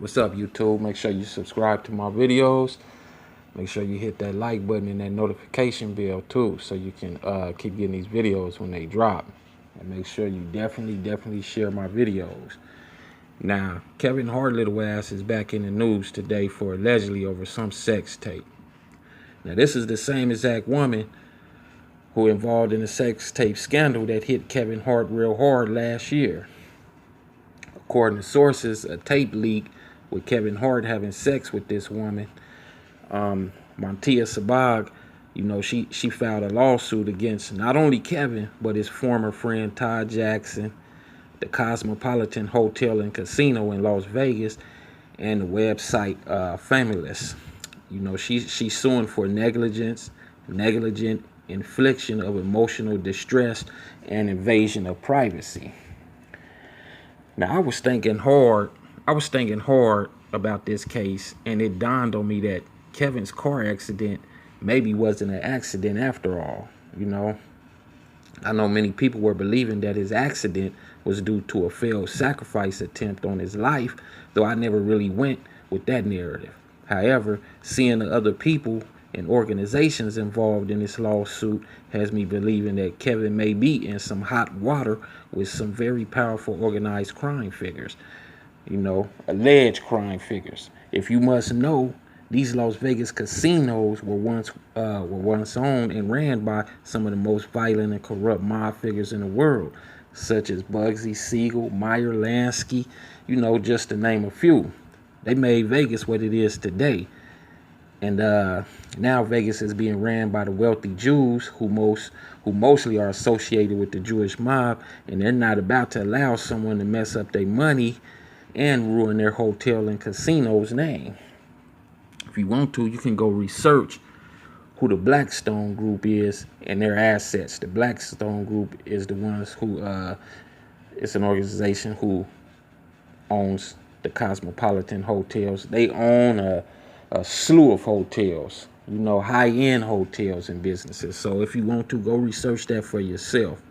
What's up, YouTube? Make sure you subscribe to my videos. Make sure you hit that like button and that notification bell too, so you can keep getting these videos when they drop. And make sure you definitely share my videos. Now, Kevin Hart little ass is back in the news today for allegedly over some sex tape. Now, this is the same exact woman who involved in the sex tape scandal that hit Kevin Hart real hard last year. According to sources, a tape leak with Kevin Hart having sex with this woman, Montia Sabbag, she filed a lawsuit against not only Kevin, but his former friend Todd Jackson, the Cosmopolitan Hotel and Casino in Las Vegas, and the website Famous. She's suing for negligent infliction of emotional distress and invasion of privacy. Now, I was thinking hard about this case, and it dawned on me that Kevin's car accident maybe wasn't an accident after all. I know many people were believing that his accident was due to a failed sacrifice attempt on his life, though I never really went with that narrative. However, seeing the other people and organizations involved in this lawsuit has me believing that Kevin may be in some hot water with some very powerful organized crime figures, alleged crime figures. If you must know, these Las Vegas casinos were once owned and ran by some of the most violent and corrupt mob figures in the world, such as Bugsy Siegel, Meyer Lansky, just to name a few. They made Vegas what it is today. And now Vegas is being ran by the wealthy Jews who mostly are associated with the Jewish mob, and they're not about to allow someone to mess up their money and ruin their hotel and casino's name. If you want to, you can go research who the Blackstone Group is and their assets. The Blackstone Group is the ones who it's an organization who owns the Cosmopolitan hotels. They own a slew of hotels, high-end hotels and businesses. So if you want to, go research that for yourself.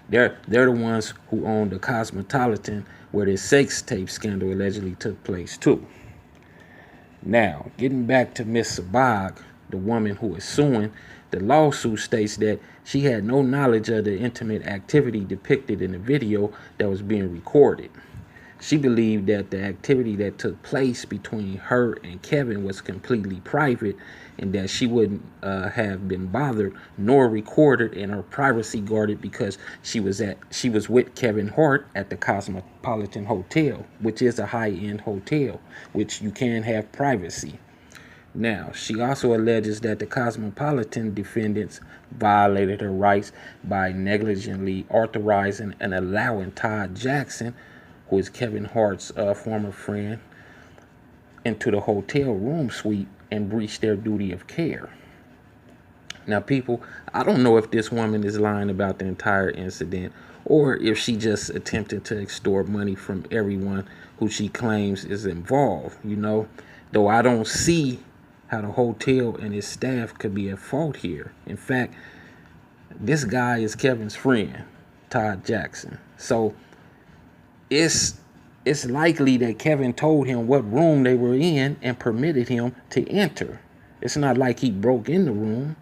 They're the ones who own the Cosmopolitan, where this sex tape scandal allegedly took place too. Now, getting back to Miss Sabbag, the woman who is suing, the lawsuit states that she had no knowledge of the intimate activity depicted in the video that was being recorded. She believed that the activity that took place between her and Kevin was completely private, and that she wouldn't have been bothered nor recorded, and her privacy guarded because she was with Kevin Hart at the Cosmopolitan Hotel, which is a high-end hotel, which you can have privacy. Now, she also alleges that the Cosmopolitan defendants violated her rights by negligently authorizing and allowing Todd Jackson, who is Kevin Hart's former friend, into the hotel room suite and breached their duty of care. Now, people, I don't know if this woman is lying about the entire incident or if she just attempted to extort money from everyone who she claims is involved, though I don't see how the hotel and his staff could be at fault here. In fact, this guy is Kevin's friend, Todd Jackson. So it's likely that Kevin told him what room they were in and permitted him to enter. It's not like he broke in the room,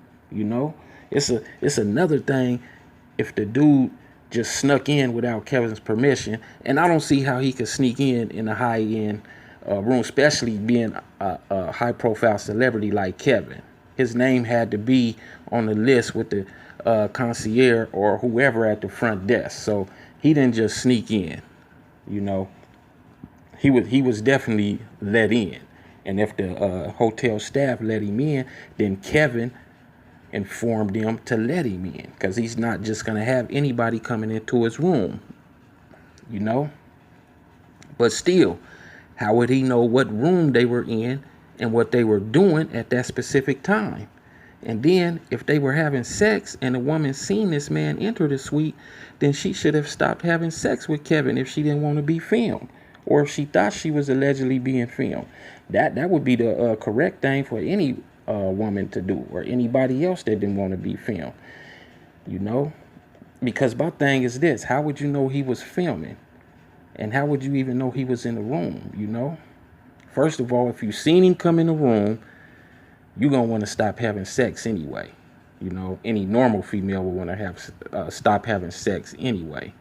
It's another thing if the dude just snuck in without Kevin's permission, and I don't see how he could sneak in a high-end room, especially being a high-profile celebrity like Kevin. His name had to be on the list with the concierge or whoever at the front desk, so he didn't just sneak in. He was definitely let in, and if the hotel staff let him in, then Kevin informed them to let him in, because he's not just gonna have anybody coming into his room, But still, how would he know what room they were in and what they were doing at that specific time? And then, if they were having sex and the woman seen this man enter the suite, then she should have stopped having sex with Kevin if she didn't want to be filmed, or if she thought she was allegedly being filmed. That would be the correct thing for any woman to do, or anybody else that didn't want to be filmed. Because my thing is this: how would you know he was filming, and how would you even know he was in the room? First of all, if you seen him come in the room, you're going to want to stop having sex anyway. You know, any normal female will want to have stop having sex anyway.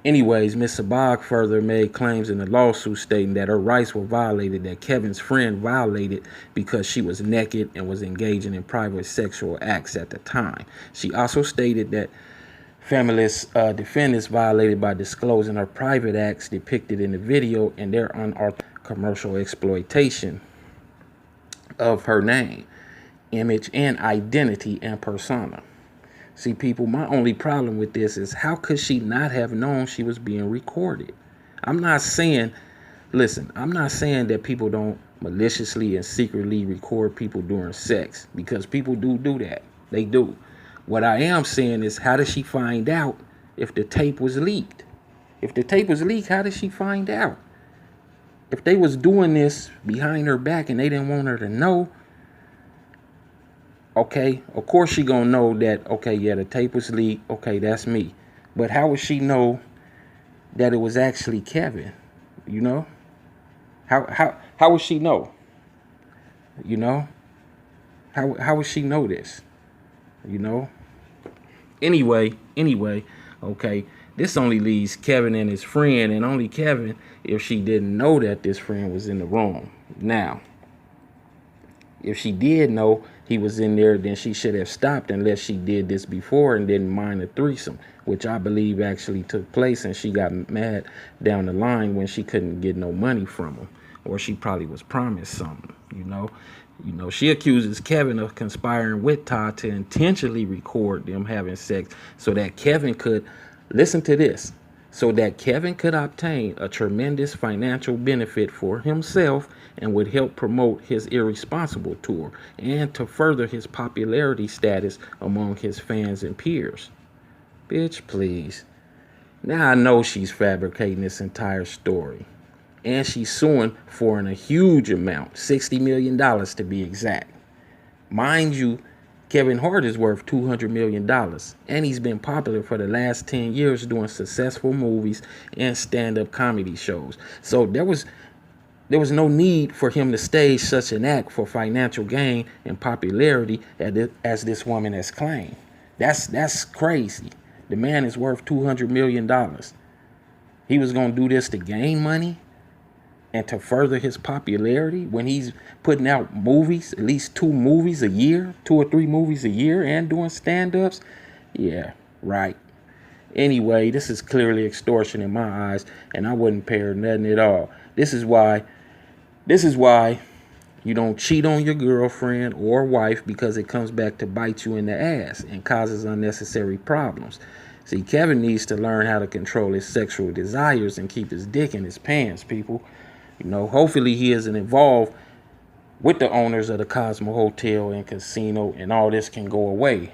Anyways, Ms. Sabbag further made claims in the lawsuit stating that her rights were violated, that Kevin's friend violated because she was naked and was engaging in private sexual acts at the time. She also stated that feminist defendants violated by disclosing her private acts depicted in the video and their unauthorized commercial exploitation of her name, image, and identity and persona. See, people, my only problem with this is how could she not have known she was being recorded? I'm not saying, listen, I'm not saying that people don't maliciously and secretly record people during sex, because people do that. They do. What I am saying is, how did she find out if the tape was leaked? If the tape was leaked, how did she find out? If they was doing this behind her back and they didn't want her to know, okay, of course she gonna know that, okay, yeah, the tape was leaked, okay, that's me. But how would she know that it was actually Kevin? You know? How would she know? You know? How would she know this? You know? Anyway, okay, this only leaves Kevin and his friend, and only Kevin if she didn't know that this friend was in the room. Now, if she did know he was in there, then she should have stopped unless she did this before and didn't mind a threesome, which I believe actually took place, and she got mad down the line when she couldn't get no money from him, or she probably was promised something, you know. She accuses Kevin of conspiring with Todd to intentionally record them having sex so that Kevin could, listen to this, so that Kevin could obtain a tremendous financial benefit for himself and would help promote his Irresponsible tour and to further his popularity status among his fans and peers. Bitch, please. Now I know she's fabricating this entire story. And she's suing for a huge amount, $60 million to be exact. Mind you, Kevin Hart is worth $200 million, and he's been popular for the last 10 years doing successful movies and stand-up comedy shows. So there was no need for him to stage such an act for financial gain and popularity as this woman has claimed. That's crazy. The man is worth $200 million. He was going to do this to gain money and to further his popularity when he's putting out movies, at least 2 movies a year, 2 or 3 movies a year, and doing stand-ups. Yeah, right. Anyway, this is clearly extortion in my eyes, and I wouldn't pay her nothing at all. This is why you don't cheat on your girlfriend or wife, because it comes back to bite you in the ass and causes unnecessary problems. See, Kevin needs to learn how to control his sexual desires and keep his dick in his pants, people. Hopefully he isn't involved with the owners of the Cosmo Hotel and Casino, and all this can go away.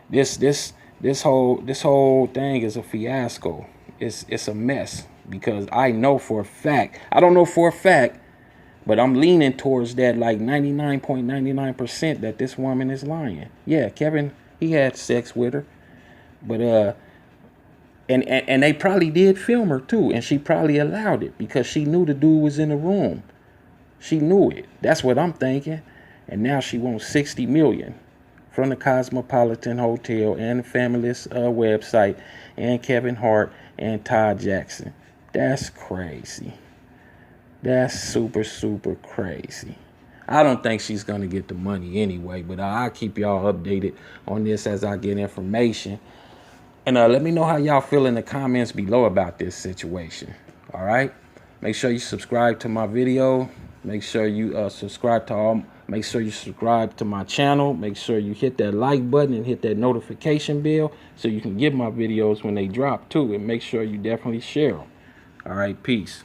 This whole thing is a fiasco. It's a mess, because I know for a fact, I don't know for a fact, but I'm leaning towards that, like 99.99% that this woman is lying. Yeah, Kevin, he had sex with her, but and they probably did film her too, and she probably allowed it because she knew the dude was in the room. She knew it. That's what I'm thinking. And now she wants $60 million from the Cosmopolitan Hotel and the Family's website and Kevin Hart and Todd Jackson. That's crazy. That's super, super crazy. I don't think she's going to get the money anyway, but I'll keep y'all updated on this as I get information. And let me know how y'all feel in the comments below about this situation. All right? Make sure you subscribe to my video. Make sure you subscribe to my channel. Make sure you hit that like button and hit that notification bell so you can get my videos when they drop too. And make sure you definitely share them. All right, peace.